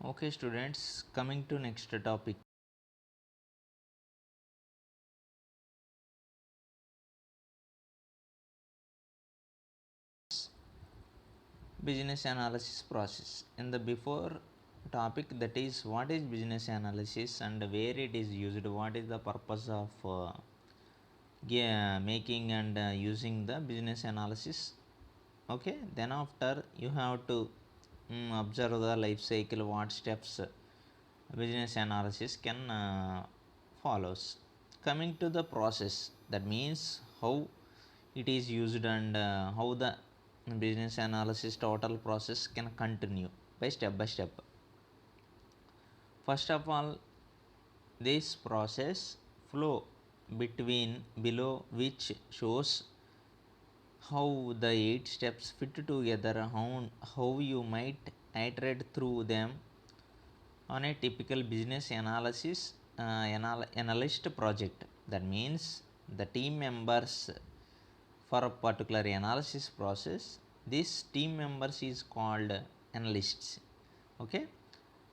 Okay, students, coming to next topic. Business analysis process. In the before topic, that is what is business analysis and where it is used, what is the purpose of making and using the business analysis. Okay, then after you have to observe the life cycle, what steps business analysis can follows. Coming to the process, that means how it is used and how the business analysis total process can continue by step. First of all, this process flow between below, which shows how the 8 steps fit together, how you might iterate through them on a typical business analyst project. That means the team members for a particular analysis process, this team members is called analysts. Okay,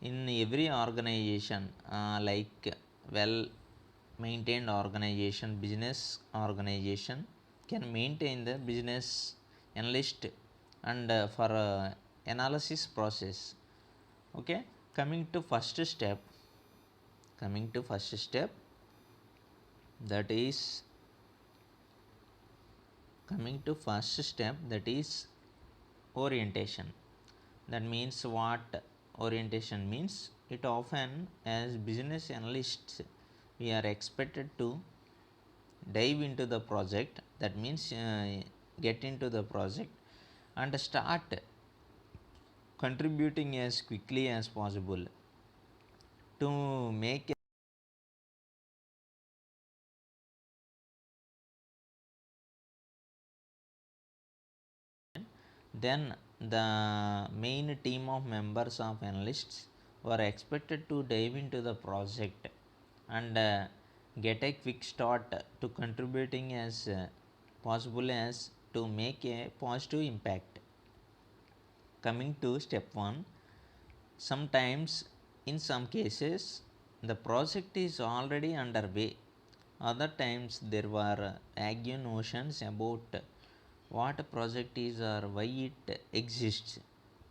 in every organization, like well maintained organization, business organization can maintain the business analyst and for analysis process. Okay, coming to first step, coming to first step that is coming to first step that is orientation. That means what orientation means, it often as business analysts we are expected to dive into the project. That means get into the project and start contributing as quickly as possible to make. Then the main team of members of analysts were expected to dive into the project and get a quick start to contributing as possible as to make a positive impact. Coming to step 1, sometimes in some cases the project is already underway. Other times there were vague notions about what a project is or why it exists.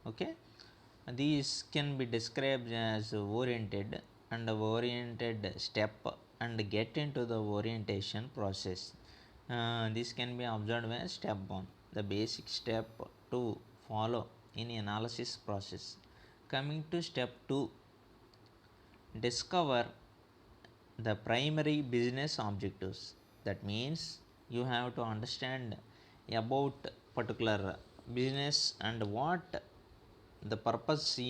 Okay, these can be described as oriented step and get into the orientation process. This can be observed as step 1, the basic step to follow in analysis process. Coming to step 2, discover the primary business objectives. That means you have to understand about particular business and what the purpose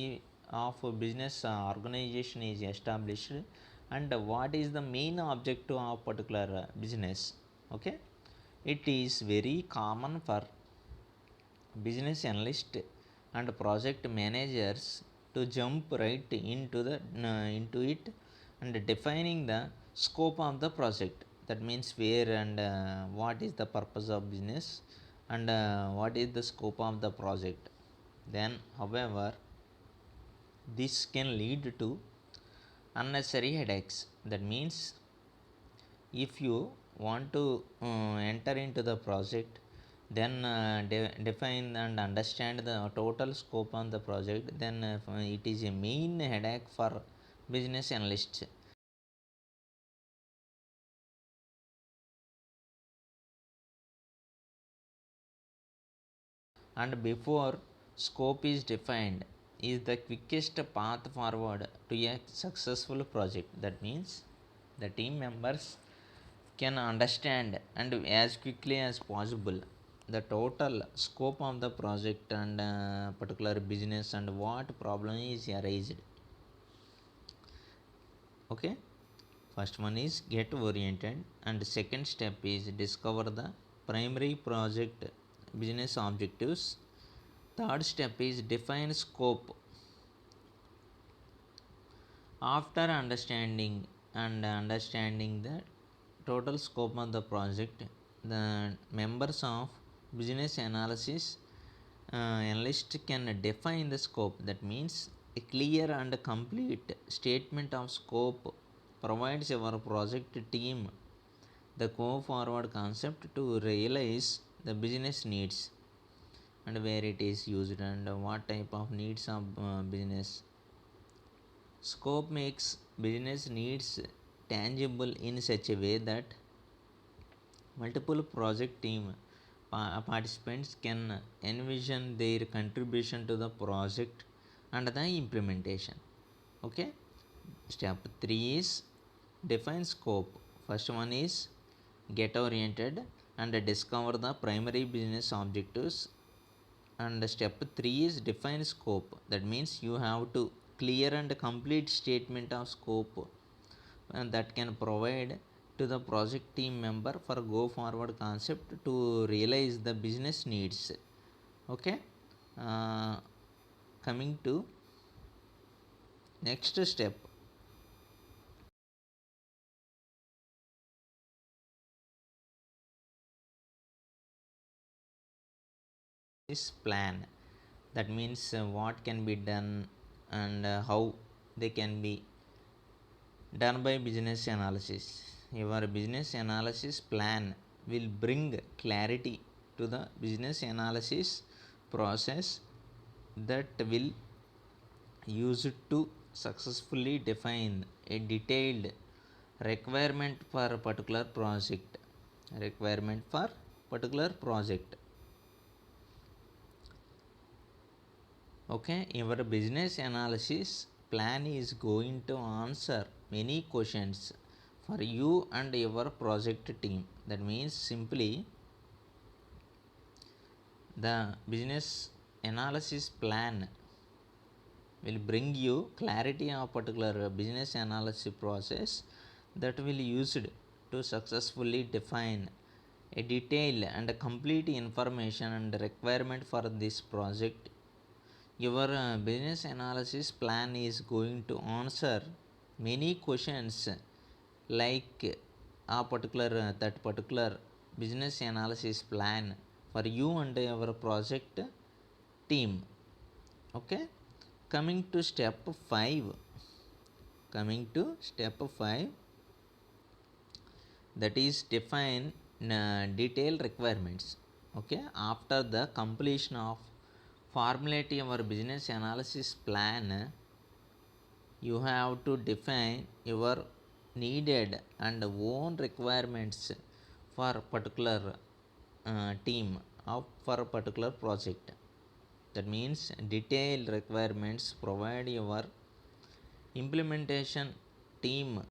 of a business organization is established and what is the main objective of particular business. Okay, it is very common for business analyst and project managers to jump right into it and defining the scope of the project. That means where and what is the purpose of business and what is the scope of the project. Then however, this can lead to unnecessary headaches. That means if you want to enter into the project, then define and understand the total scope on the project, then it is a main headache for business analysts. And before scope is defined is the quickest path forward to a successful project. That means the team members can understand and as quickly as possible the total scope of the project and particular business and what problem is arised. Okay, first one is get oriented and second step is discover the primary project business objectives. Third step is define scope. After understanding the total scope of the project, the members of business analysis analyst can define the scope. That means A clear and complete statement of scope provides your project team the go forward concept to realize the business needs and where it is used and what type of needs of business. Scope makes business needs tangible in such a way that multiple project team participants can envision their contribution to the project and the implementation. Okay, step 3 is define scope. First one is get oriented and discover the primary business objectives, and step 3 is define scope. That means you have to clear and complete statement of scope and that can provide to the project team member for go forward concept to realize the business needs. Okay, uh, coming to next step is plan. That means what can be done and how they can be done by business analysis. Your business analysis plan will bring clarity to the business analysis process that will use it to successfully define a detailed requirement for a particular project. Requirement for particular project. Okay, your business analysis plan is going to answer many questions for you and your project team. That means simply the business analysis plan will bring you clarity of particular business analysis process that will used to successfully define a detailed and complete information and requirement for this project. Your business analysis plan is going to answer many questions like a particular that particular business analysis plan for you and your project team. Okay, coming to step 5. Coming to step 5, that is define detailed requirements. Okay, after the completion of formulating our business analysis plan, you have to define your needed and own requirements for particular team of for a particular project. That means detailed requirements provide your implementation team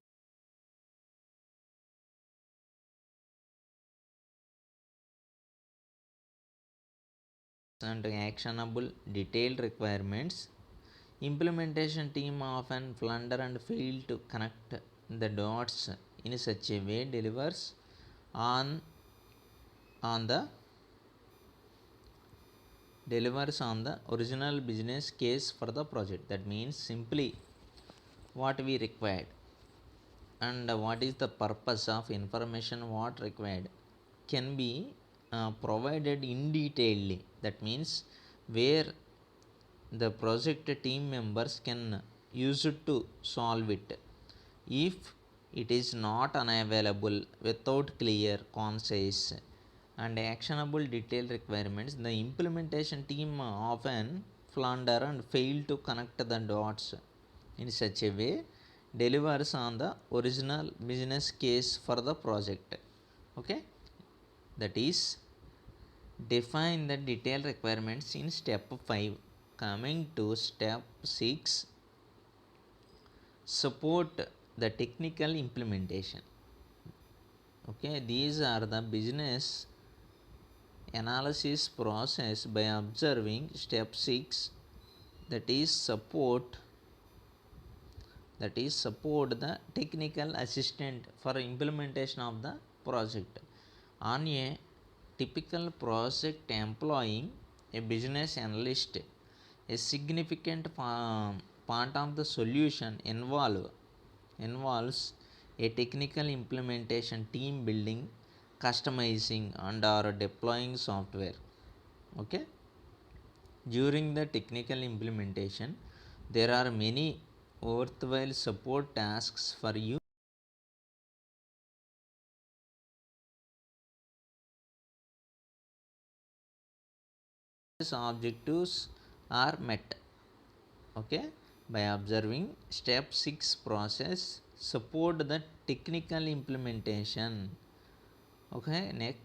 and actionable detailed requirements. Implementation team often flounder and fail to connect the dots in such a way on on the delivers on the original business case for the project. That means simply what we required and what is the purpose of information what required can be provided in detailly. That means where the project team members can use it to solve it. If it is not unavailable without clear, concise, and actionable detailed requirements, the implementation team often flounder and fail to connect the dots in such a way delivers on the original business case for the project. Okay, that is define the detailed requirements in step 5. Coming to step 6, support the technical implementation. Okay, these are the business analysis process by observing step 6, that is support the technical assistant for implementation of the project. On a typical project employing a business analyst, a significant part of the solution involves a technical implementation team building, customizing, and or deploying software. Okay, during the technical implementation, There are many worthwhile support tasks for you. Objectives are met. Okay, by observing step 6 process, support the technical implementation. Okay, next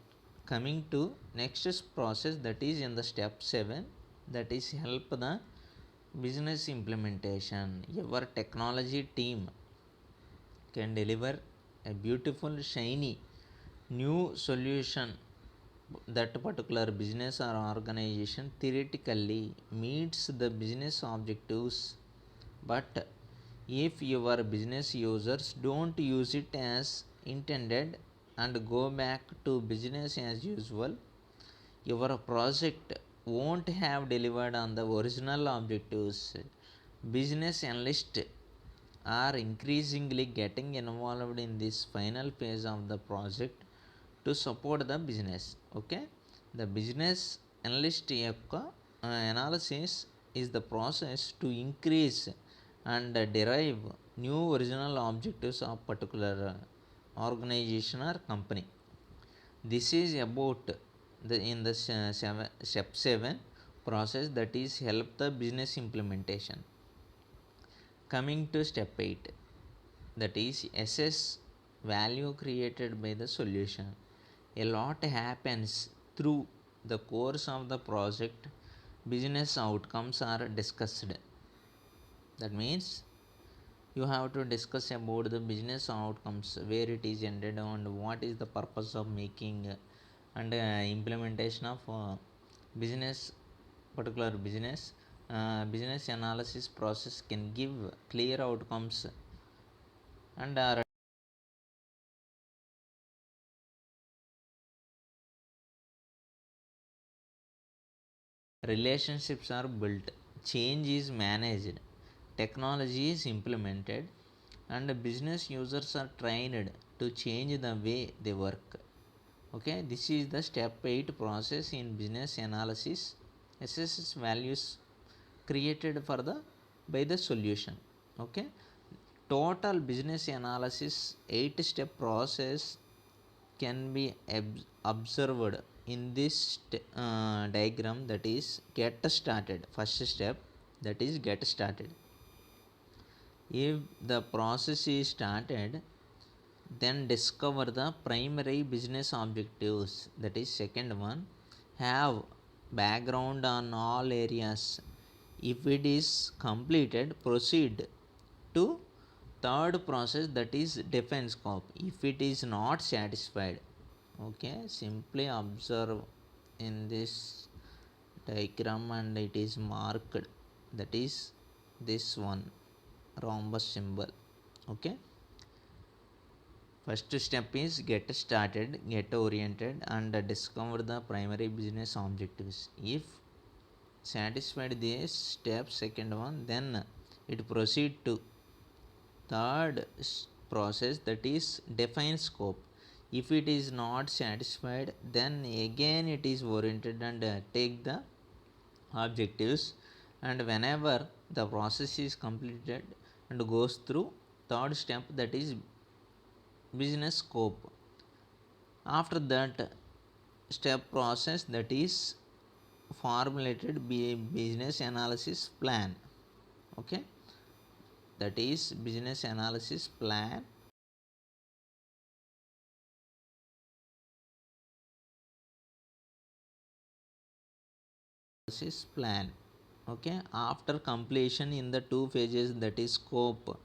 coming to next process, that is in the step 7, that is help the business implementation. Your technology team can deliver a beautiful shiny new solution that particular business or organization theoretically meets the business objectives, but if your business users don't use it as intended and go back to business as usual, your project won't have delivered on the original objectives. Business analysts are increasingly getting involved in this final phase of the project to support the business. Okay, the business analyst యొక్క analysis is the process to increase and derive new original objectives of particular organization or company. This is about the in the step 7 process, that is help the business implementation. Coming to step 8, that is assess value created by the solution. A lot happens through the course of the project. Business outcomes are discussed. That means you have to discuss about the business outcomes, where it is ended and what is the purpose of making and implementation of business particular business. Business analysis process can give clear outcomes and are relationships are built, change is managed, technology is implemented, and business users are trained to change the way they work. Okay, this is the step 8 process in business analysis. Assesses values created for the by the solution. Okay, total business analysis 8 step process can be observed in this diagram, that is get started. First step, that is get started. If the process is started, then discover the primary business objectives, that is second one. Have background on all areas. If it is completed, proceed to third process, that is define scope. If it is not satisfied, okay, simply observe in this diagram and it is marked, that is this one rhombus symbol. Okay, first step is get started, get oriented and discover the primary business objectives. If satisfied this step second one, then it proceed to third process, that is define scope. If it is not satisfied, then again it is oriented and take the objectives, and whenever the process is completed and goes through third step, that is business scope. After that step process, that is formulated business analysis plan. Okay, that is business analysis plan. Plan. Okay, after completion in the two phases, that is scope,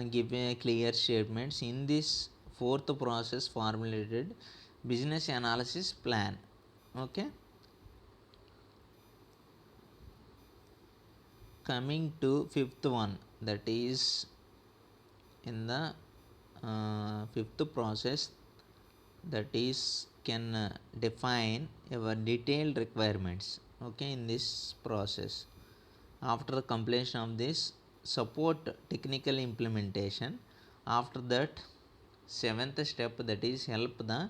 give a clear statements. In this fourth process, formulated business analysis plan. Okay, coming to fifth one, that is in the fifth process, that is can define our detailed requirements. Okay, in this process, after the completion of this, support technical implementation. After that, seventh step, that is help the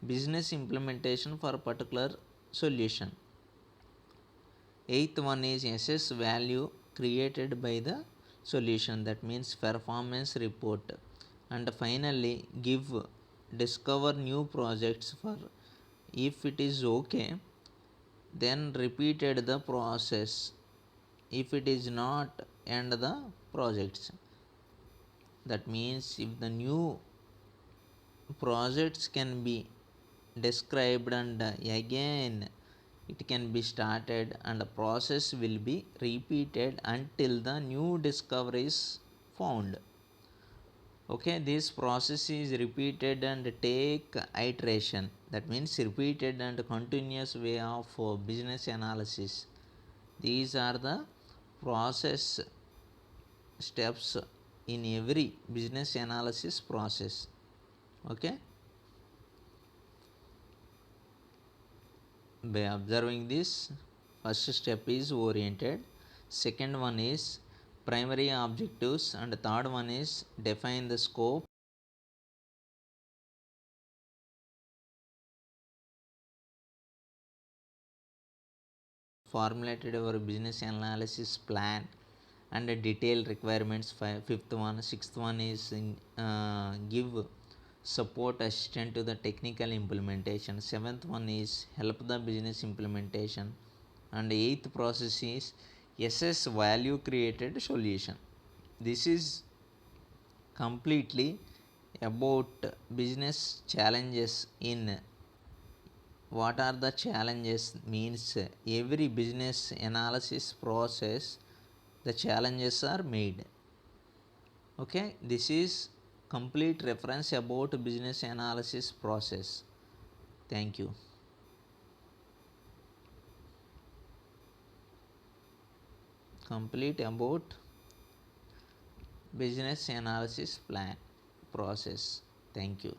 business implementation for a particular solution. Eighth one is assess value created by the solution, that means performance report. And finally give discover new projects for, if it is okay then repeated the process, if it is not end the projects. That means if the new projects can be described and again it can be started and the process will be repeated until the new discovery is found. Okay, this process is repeated and take iteration, that means repeated and continuous way of business analysis. These are the process steps in every business analysis process. Okay, by observing this, first step is oriented, second one is primary objectives, and third one is define the scope, formulated our business analysis plan and a detailed requirements. Fifth one, sixth one is give support assistant to the technical implementation. Seventh one is help the business implementation, and eighth process is assess value created solution. This is completely about business challenges. In what are the challenges means every business analysis process the challenges are made. Okay, this is complete reference about business analysis process. Thank you. Complete about business analysis plan process. Thank you.